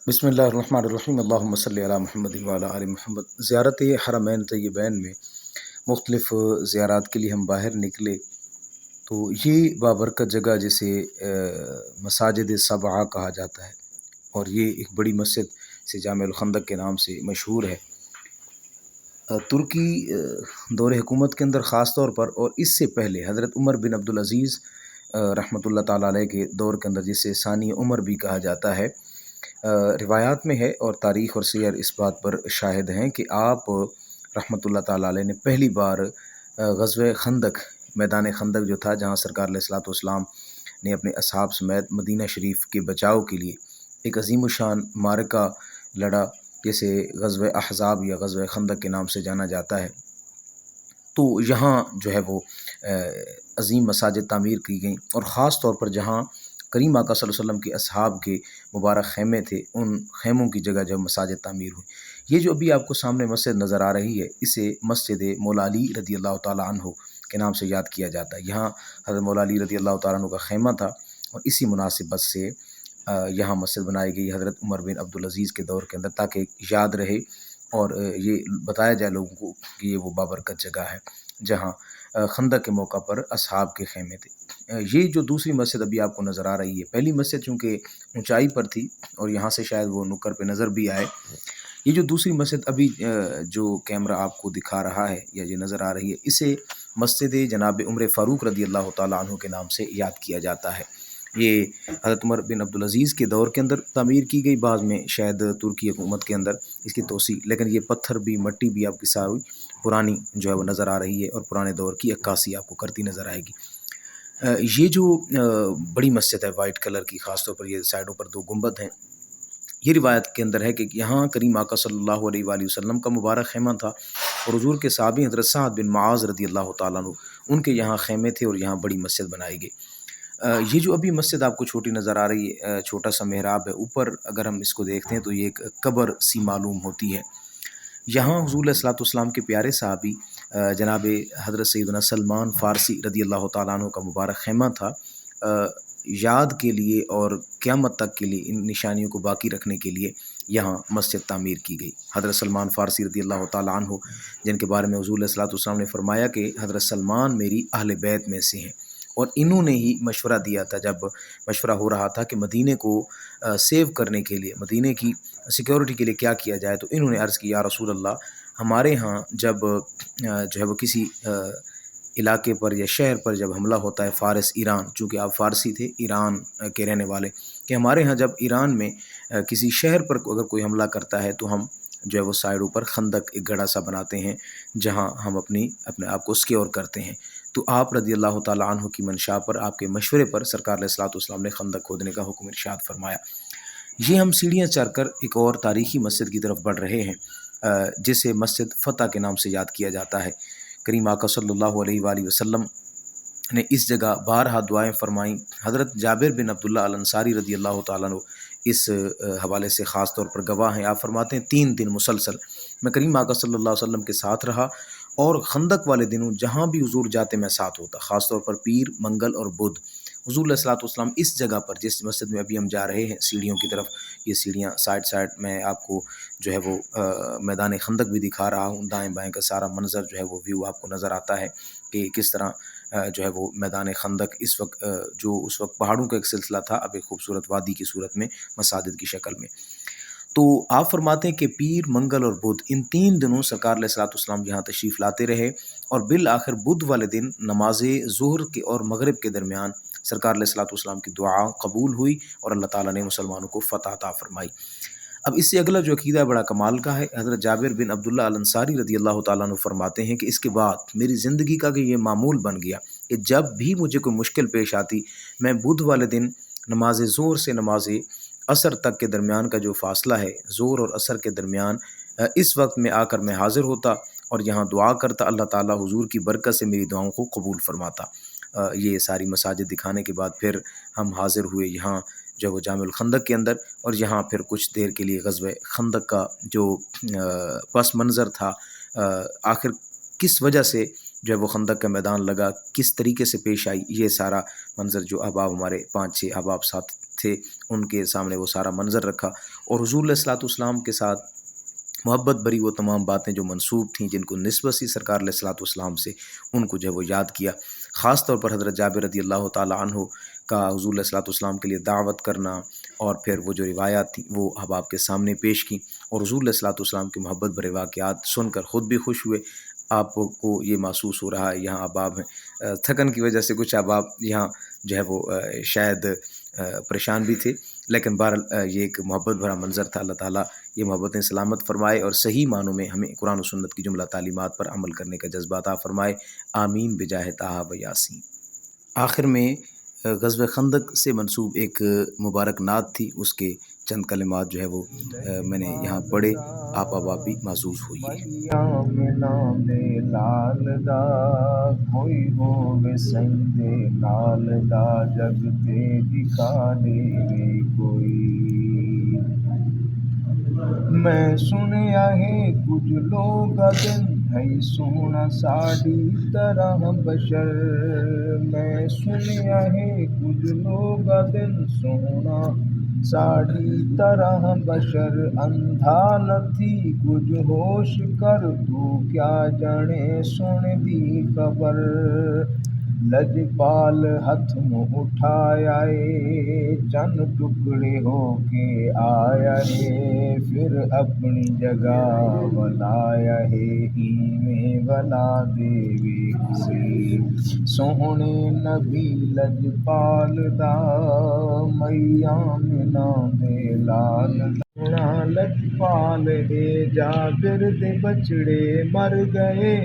बिस्मिल्लाहिर्रहमानिर्रहीम अल्लाहुम्मा सल्लि अला मुहम्मद व अला आलि मुहम्मद। ज़ियारत हरमैन तय्यबैन में मुख्तलिफ़ ज़ियारात के लिए हम बाहर निकले तो ये बाबरकत जगह जिसे मसाजिद सबआ कहा जाता है और ये एक बड़ी मस्जिद से जामिउल खंदक के नाम से मशहूर है। तुर्की दौर हुकूमत के अंदर ख़ास तौर पर और इससे पहले हज़रत उमर बिन अब्दुल अज़ीज़ रहमतुल्लाह ताला अलैह के दौर के अंदर जिसे सानी उमर भी कहा जाता है, रिवायात में है और तारीख़ और सियर इस बात पर शाहिद हैं कि आप रहमतुल्लाह ताला अलैह ने पहली बार ग़ज़वे खंदक, मैदान खंदक जो था जहाँ सरकार अलैहिस्सलातु वस्सलाम ने अपने असहाब समेत मदीना शरीफ के बचाव के लिए एक अज़ीम शान मारका लड़ा, जिसे ग़ज़वे अहज़ाब या ग़ज़वे खंदक के नाम से जाना जाता है। तो यहाँ जो है वो अज़ीम मसाजिद तामीर की गईं और ख़ास तौर पर जहाँ करीम आका सल्लल्लाहु अलैहि वसल्लम के असहाब के मुबारक ख़ैमे थे, उन ख़ैमों की जगह जब मसाजिद तामीर हुई। ये जो अभी आपको सामने मस्जिद नज़र आ रही है, इसे मस्जिद मौला अली रज़ियल्लाहु ताला अन्हु के नाम से याद किया जाता है। यहाँ हज़रत मौला अली रज़ियल्लाहु ताला अन्हु का ख़ैमा था और इसी मुनासिबत से यहाँ मस्जिद बनाई गई हज़रत उमर बिन अब्दुल अज़ीज़ के दौर के अंदर, ताकि याद रहे और ये बताया जाए लोगों को कि ये वो बाबरकत जगह है जहाँ खंदक के मौका पर असहाब के ख़ैमे थे। ये जो दूसरी मस्जिद अभी आपको नज़र आ रही है, पहली मस्जिद चूँकि ऊंचाई पर थी और यहाँ से शायद वो नुक्कड़ पे नज़र भी आए। ये जो दूसरी मस्जिद अभी जो कैमरा आपको दिखा रहा है या ये नज़र आ रही है, इसे मस्जिद जनाब उमर फ़ारूक रज़ियल्लाहु ताला अन्हु के नाम से याद किया जाता है। ये हज़रत उमर बिन अब्दुल अज़ीज़ के दौर के अंदर तामीर की गई, बाद में शायद तुर्की हुकूमत के अंदर इसकी तोसी, लेकिन ये पत्थर भी मट्टी भी आपकी सारी पुरानी जो है वो नज़र आ रही है और पुराने दौर की अक्कासी आपको करती नज़र आएगी। ये जो बड़ी मस्जिद है वाइट कलर की, ख़ास तौर पर ये साइडों पर 2 गुंबद हैं। ये रिवायत के अंदर है कि यहाँ करीम आका सल्लल्लाहु अलैहि वसल्लम का मुबारक ख़ैमा था और हुज़ूर के सहाबी हज़रत साद बिन मुआज़ रज़ियल्लाहु ताला अन्हु उनके यहाँ ख़ैमे थे और यहाँ बड़ी मस्जिद बनाई गई। ये जो अभी मस्जिद आपको छोटी नज़र आ रही है, छोटा सा मेहराब है, ऊपर अगर हम इसको देखते हैं तो ये एक कब्र सी मालूम होती है। यहाँ हुज़ूर अलैहिस्सलातु वस्सलाम के प्यारे सहाबी जनाब हज़रत सैयदना सलमान फ़ारसी रज़ियल्लाहु ताला अन्हु का मुबारक ख़ैमा था। याद के लिए और क़यामत तक के लिए इन निशानियों को बाकी रखने के लिए यहाँ मस्जिद तामीर की गई। हज़रत सलमान फ़ारसी रज़ियल्लाहु ताला अन्हु, जिनके बारे में हुज़ूर अलैहिस्सलातु वस्सलाम ने फ़रमाया कि हज़रत सलमान मेरी अहले बैत में से हैं और इन्होंने ही मशवरा दिया था, जब मशवरा हो रहा था कि मदीने को सेव करने के लिए, मदीने की सिक्योरिटी के लिए क्या किया जाए, तो इन्होंने अर्ज़ की, या रसूल अल्लाह, हमारे यहाँ जब जो है वो किसी इलाके पर या शहर पर जब हमला होता है, फ़ारिस ईरान, चूँकि आप फ़ारसी थे, ईरान के रहने वाले, कि हमारे यहाँ जब ईरान में किसी शहर पर अगर कोई हमला करता है तो हम जो है वो साइडों पर खंदक, एक गड्ढा सा बनाते हैं जहाँ हम अपने आप को सिक्योर करते हैं। तो आप रज़ियल्लाहु ताला अन्हु की मंशा पर, आपके मशवरे पर सरकार अलैहिस्सलातु वस्सलाम ने खंदक खोदने का हुक्म इरशाद फरमाया। ये हम सीढ़ियाँ चढ़कर एक और तारीख़ी मस्जिद की तरफ बढ़ रहे हैं, जिसे मस्जिद फ़तह के नाम से याद किया जाता है। करीम आका सल्लल्लाहु अलैहि वसल्लम ने इस जगह बारहा दुआएँ फरमाईं। हज़रत जाबिर बिन अब्दुल्लाह अल अंसारी रज़ियल्लाहु ताला अन्हु इस हवाले से ख़ास तौर पर गवाह हैं। आप फरमाते हैं 3 दिन मुसलसल मैं करीम आका सल्लल्लाहु अलैहि वसल्लम के साथ रहा और खंदक वाले दिनों जहाँ भी हुज़ूर जाते मैं साथ होता, ख़ास तौर पर पीर, मंगल और बुध। हुज़ूर अलैहिस्सलातु वस्सलाम इस जगह पर, जिस मस्जिद में अभी हम जा रहे हैं सीढ़ियों की तरफ, ये सीढ़ियाँ साइड में आपको जो है वो मैदान खंदक भी दिखा रहा हूँ, दाएँ-बाएँ का सारा मंज़र जो है वो व्यू आपको नज़र आता है कि किस तरह जो है वो मैदान खंदक इस वक्त जो उस वक्त पहाड़ों का एक सिलसिला था, अब एक खूबसूरत वादी की सूरत में, मसाजिद की शक्ल में। तो आप फरमाते हैं कि पीर, मंगल और बुध, इन 3 दिनों सरकार अलैहिस्सलातु वस्सलाम यहाँ तशरीफ़ लाते रहे और बिल आखिर बुध वाले दिन नमाज़ ज़ुहर के और मगरिब के दरमियान सरकार अलैहिस्सलातु वस्सलाम की दुआ कबूल हुई और अल्लाह ताला ने मुसलमानों को फ़तह अता फ़रमाई। अब इससे अगला जो अक़ीदा है बड़ा कमाल का है। हज़रत जाबिर बिन अब्दुल्लाह अल अंसारी रज़ियल्लाहु ताला अन्हु फरमाते हैं कि इसके बाद मेरी ज़िंदगी का ये मामूल बन गया कि जब भी मुझे कोई मुश्किल पेश आती, मैं बुध वाले दिन नमाज ज़ोहर से नमाज असर तक के दरमियान का जो फ़ासला है, ज़ोहर और असर के दरमियान, इस वक्त में आकर मैं हाज़िर होता और यहाँ दुआ करता, अल्लाह ताला हुज़ूर की बरकत से मेरी दुआओं को कबूल फरमाता। ये सारी मसाजिद दिखाने के बाद फिर हम हाज़िर हुए यहाँ जो वो जामिउल खंदक के अंदर और यहाँ फिर कुछ देर के लिए ग़ज़वे खंदक का जो पस मंज़र था, आखिर किस वजह से जो है वो खंदक का मैदान लगा, किस तरीके से पेश आई, ये सारा मंज़र जो अहबाब हमारे 5-6 अहबाब साथ تھے ان کے سامنے وہ سارا منظر رکھا، اور حضور علیہ الصلوۃ والسلام کے ساتھ محبت بھری وہ تمام باتیں جو منسوب تھیں، جن کو نسبت سی سرکار علیہ الصلوۃ والسلام سے، ان کو جو ہے وہ یاد کیا۔ خاص طور پر حضرت جابر رضی اللہ تعالیٰ عنہ کا حضور علیہ الصلوۃ والسلام کے لیے دعوت کرنا، اور پھر وہ جو روایات تھیں وہ احباب کے سامنے پیش کیں، اور حضور علیہ الصلوۃ والسلام کے محبت بھرے واقعات سن کر خود بھی خوش ہوئے۔ آپ کو یہ محسوس ہو رہا ہے یہاں احباب ہیں، تھکن کی وجہ سے کچھ احباب یہاں جو ہے وہ شاید پریشان بھی تھے، لیکن بہرحال یہ ایک محبت بھرا منظر تھا۔ اللہ تعالیٰ یہ محبتیں سلامت فرمائے اور صحیح معنوں میں ہمیں قرآن و سنت کی جملہ تعلیمات پر عمل کرنے کا جذبہ عطا فرمائے، آمین بجاہ طٰہٰ و یاسین۔ آخر میں غزوہ خندق سے منسوب ایک مبارک نعت تھی، اس کے چند کلمات جو ہے وہ میں نے یہاں پڑھے، آپ احباب بھی محظوظ ہوئیے۔ میاں میں نام لال دا کوئی ہووے سنگے نال دا جگ تے دکھا دے کوئی، میں سنیا ہے کچھ لوگ دن ہے سونا ساڑی طرح بشر، میں سنیا ہے کچھ لوگ دن سونا ساڑی طرح بشر، اندھا نتھی کچھ ہوش کر تو کیا جانے سن دی خبر، لجپال ہتھ میں اٹھایا ہے چند ٹکڑے ہو کے آیا ہے، پھر اپنی جگہ ولایا ہے ایویں ولا دے کسی، سوہنے نبی لجپال دا میاں منا دے لال دا، لجپال ہے جابر دے بچڑے مر گئے۔